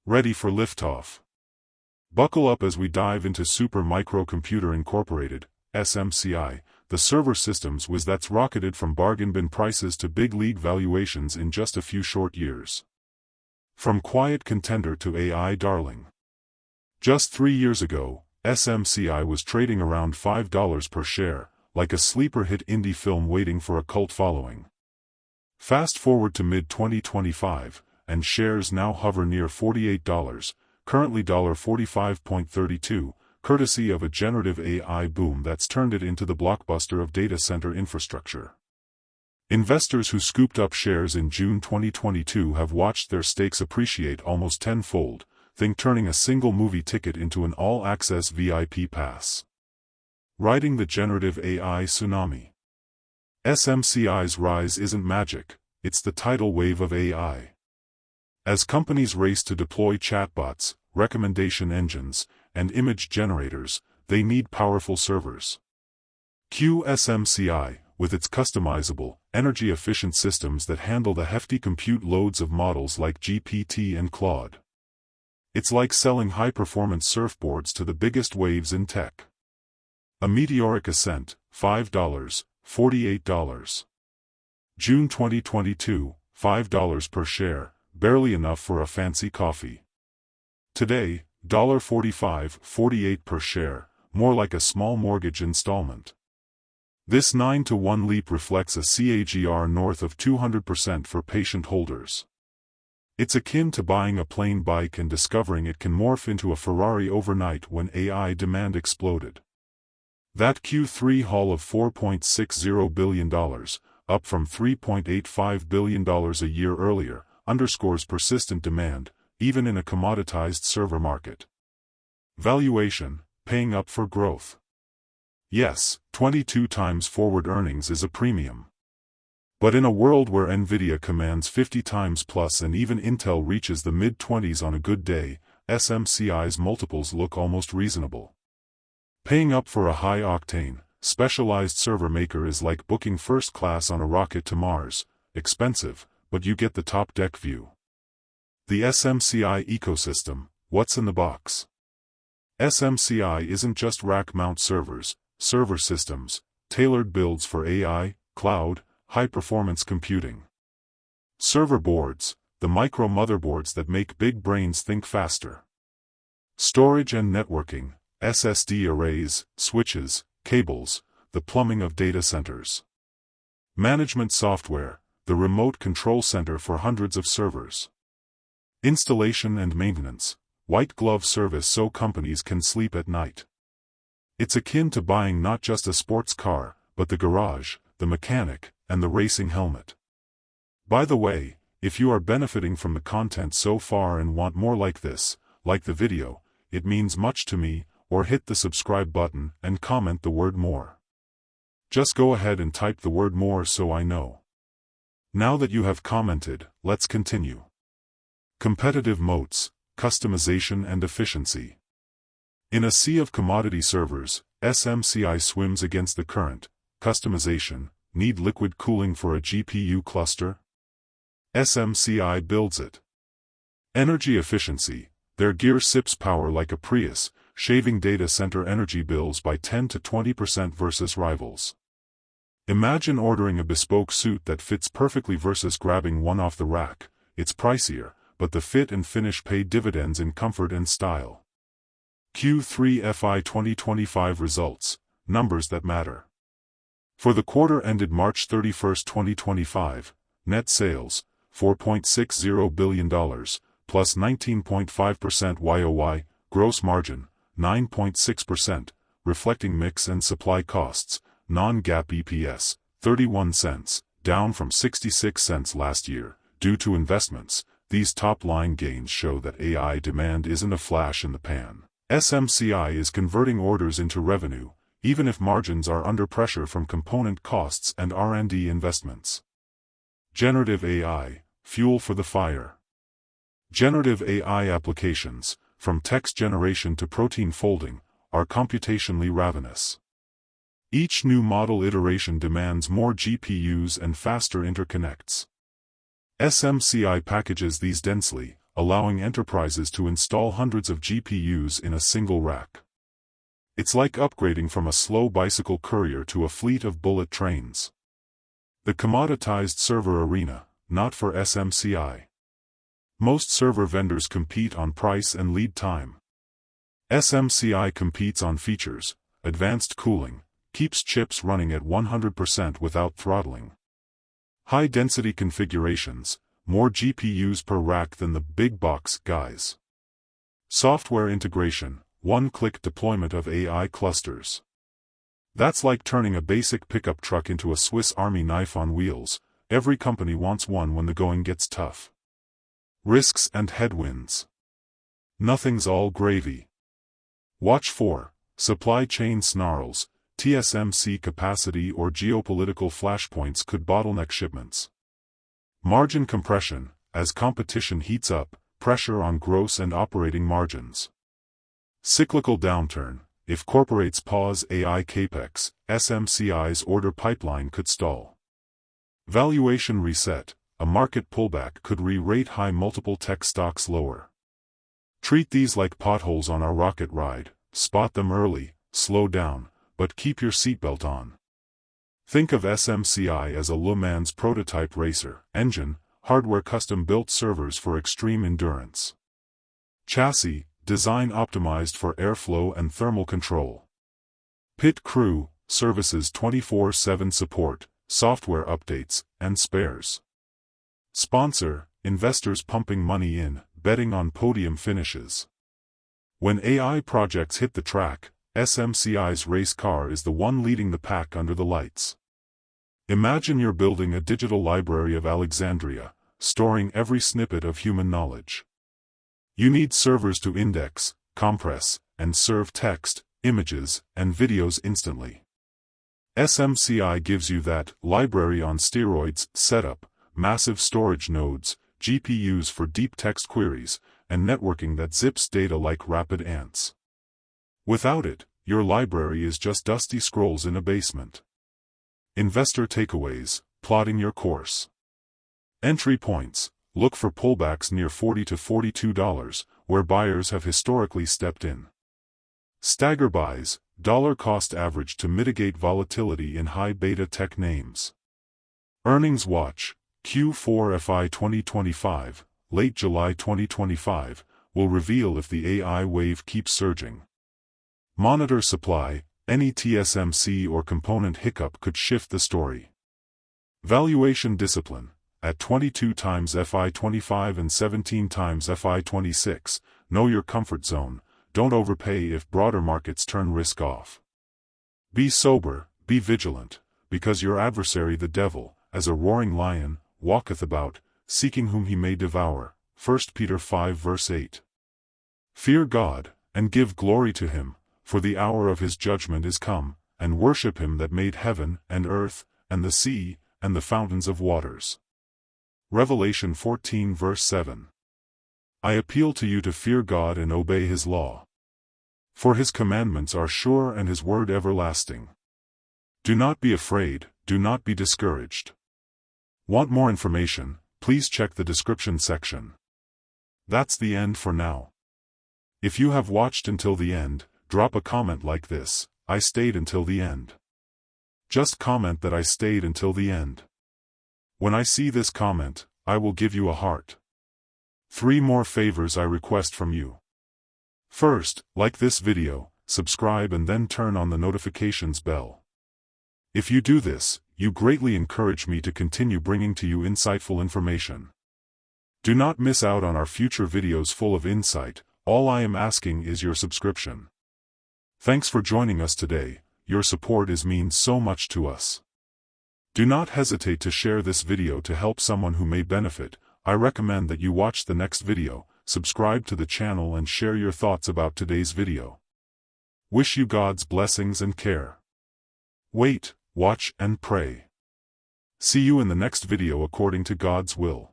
Ready for liftoff. Buckle up as we dive into Super Microcomputer Incorporated, SMCI, the server systems whiz that's rocketed from bargain bin prices to big league valuations in just a few short years. From quiet contender to AI darling. Just 3 years ago, SMCI was trading around $5 per share, like a sleeper hit indie film waiting for a cult following. Fast forward to mid-2025, and shares now hover near $48, currently $45.32, courtesy of a generative AI boom that's turned it into the blockbuster of data center infrastructure. Investors who scooped up shares in June 2022 have watched their stakes appreciate almost tenfold, think turning a single movie ticket into an all-access VIP pass. Riding the generative AI tsunami. SMCI's rise isn't magic, it's the tidal wave of AI. As companies race to deploy chatbots, recommendation engines, and image generators, they need powerful servers. SMCI, with its customizable, energy-efficient systems that handle the hefty compute loads of models like GPT and Claude. It's like selling high-performance surfboards to the biggest waves in tech. A meteoric ascent, $5, $48. June 2022, $5 per share, barely enough for a fancy coffee. Today, $45, $48 per share, more like a small mortgage installment. This 9-to-1 leap reflects a CAGR north of 200% for patient holders. It's akin to buying a plane bike and discovering it can morph into a Ferrari overnight when AI demand exploded. That Q3 haul of $4.60 billion, up from $3.85 billion a year earlier, underscores persistent demand, even in a commoditized server market. Valuation, paying up for growth. Yes, 22 times forward earnings is a premium. But in a world where Nvidia commands 50 times plus and even Intel reaches the mid-20s on a good day, SMCI's multiples look almost reasonable. Paying up for a high-octane, specialized server maker is like booking first class on a rocket to Mars, expensive, but you get the top deck view. The SMCI ecosystem, what's in the box? SMCI isn't just rack-mount servers, server systems, tailored builds for AI, cloud, high-performance computing. Server boards, the micro motherboards that make big brains think faster. Storage and networking, SSD arrays, switches, cables, the plumbing of data centers. Management software, the remote control center for hundreds of servers. Installation and maintenance, white glove service so companies can sleep at night. It's akin to buying not just a sports car, but the garage, the mechanic, and the racing helmet. By the way, if you are benefiting from the content so far and want more like this, like the video, it means much to me, or hit the subscribe button and comment the word more. Just go ahead and type the word more so I know. Now that you have commented, let's continue. Competitive moats, customization and efficiency. In a sea of commodity servers, SMCI swims against the current. Customization, need liquid cooling for a GPU cluster? SMCI builds it. Energy efficiency, their gear sips power like a Prius, shaving data center energy bills by 10 to 20% versus rivals. Imagine ordering a bespoke suit that fits perfectly versus grabbing one off the rack. It's pricier, but the fit and finish pay dividends in comfort and style. Q3 FY 2025 results, numbers that matter. For the quarter ended March 31, 2025, net sales, $4.60 billion, plus 19.5% YOY, gross margin, 9.6%, reflecting mix and supply costs, non-GAAP EPS, 31 cents, down from 66 cents last year, due to investments. These top-line gains show that AI demand isn't a flash in the pan. SMCI is converting orders into revenue, even if margins are under pressure from component costs and R&D investments. Generative AI, fuel for the fire. Generative AI applications, from text generation to protein folding, are computationally ravenous. Each new model iteration demands more GPUs and faster interconnects. SMCI packages these densely, allowing enterprises to install hundreds of GPUs in a single rack. It's like upgrading from a slow bicycle courier to a fleet of bullet trains. The commoditized server arena, not for SMCI. Most server vendors compete on price and lead time. SMCI competes on features, advanced cooling, keeps chips running at 100% without throttling. High-density configurations, more GPUs per rack than the big-box guys. Software integration, one-click deployment of AI clusters. That's like turning a basic pickup truck into a Swiss Army knife on wheels. Every company wants one when the going gets tough. Risks and headwinds. Nothing's all gravy. Watch for supply chain snarls, TSMC capacity or geopolitical flashpoints could bottleneck shipments. Margin compression, as competition heats up, pressure on gross and operating margins. Cyclical downturn, if corporates pause AI capex, SMCI's order pipeline could stall. Valuation reset, a market pullback could re-rate high multiple tech stocks lower. Treat these like potholes on our rocket ride, spot them early, slow down, but keep your seatbelt on. Think of SMCI as a Le Mans prototype racer, engine, hardware custom-built servers for extreme endurance. Chassis, design optimized for airflow and thermal control. Pit crew, services 24/7 support, software updates, and spares. Sponsor, investors pumping money in, betting on podium finishes. When AI projects hit the track, SMCI's race car is the one leading the pack under the lights. Imagine you're building a digital library of Alexandria, storing every snippet of human knowledge. You need servers to index, compress, and serve text, images, and videos instantly. SMCI gives you that library on steroids setup, massive storage nodes, GPUs for deep text queries, and networking that zips data like rapid ants. Without it, your library is just dusty scrolls in a basement. Investor takeaways, plotting your course. Entry points. Look for pullbacks near $40 to $42, where buyers have historically stepped in. Stagger buys, dollar cost average to mitigate volatility in high beta tech names. Earnings watch, Q4 FY 2025, late July 2025, will reveal if the AI wave keeps surging. Monitor supply, any TSMC or component hiccup could shift the story. Valuation discipline. At 22 times FI 25 and 17 times FI 26, know your comfort zone, don't overpay if broader markets turn risk off. Be sober, be vigilant, because your adversary the devil, as a roaring lion, walketh about, seeking whom he may devour. 1 Peter 5 verse 8. Fear God, and give glory to him, for the hour of his judgment is come, and worship him that made heaven, and earth, and the sea, and the fountains of waters. Revelation 14 verse 7. I appeal to you to fear God and obey his law. For his commandments are sure and his word everlasting. Do not be afraid, do not be discouraged. Want more information? Please check the description section. That's the end for now. If you have watched until the end, drop a comment like this: I stayed until the end. Just comment that I stayed until the end. When I see this comment, I will give you a heart. 3 more favors I request from you. First, like this video, subscribe and then turn on the notifications bell. If you do this, you greatly encourage me to continue bringing to you insightful information. Do not miss out on our future videos full of insight. All I am asking is your subscription. Thanks for joining us today. Your support means so much to us. Do not hesitate to share this video to help someone who may benefit. I recommend that you watch the next video, subscribe to the channel and share your thoughts about today's video. Wish you God's blessings and care. Wait, watch and pray. See you in the next video according to God's will.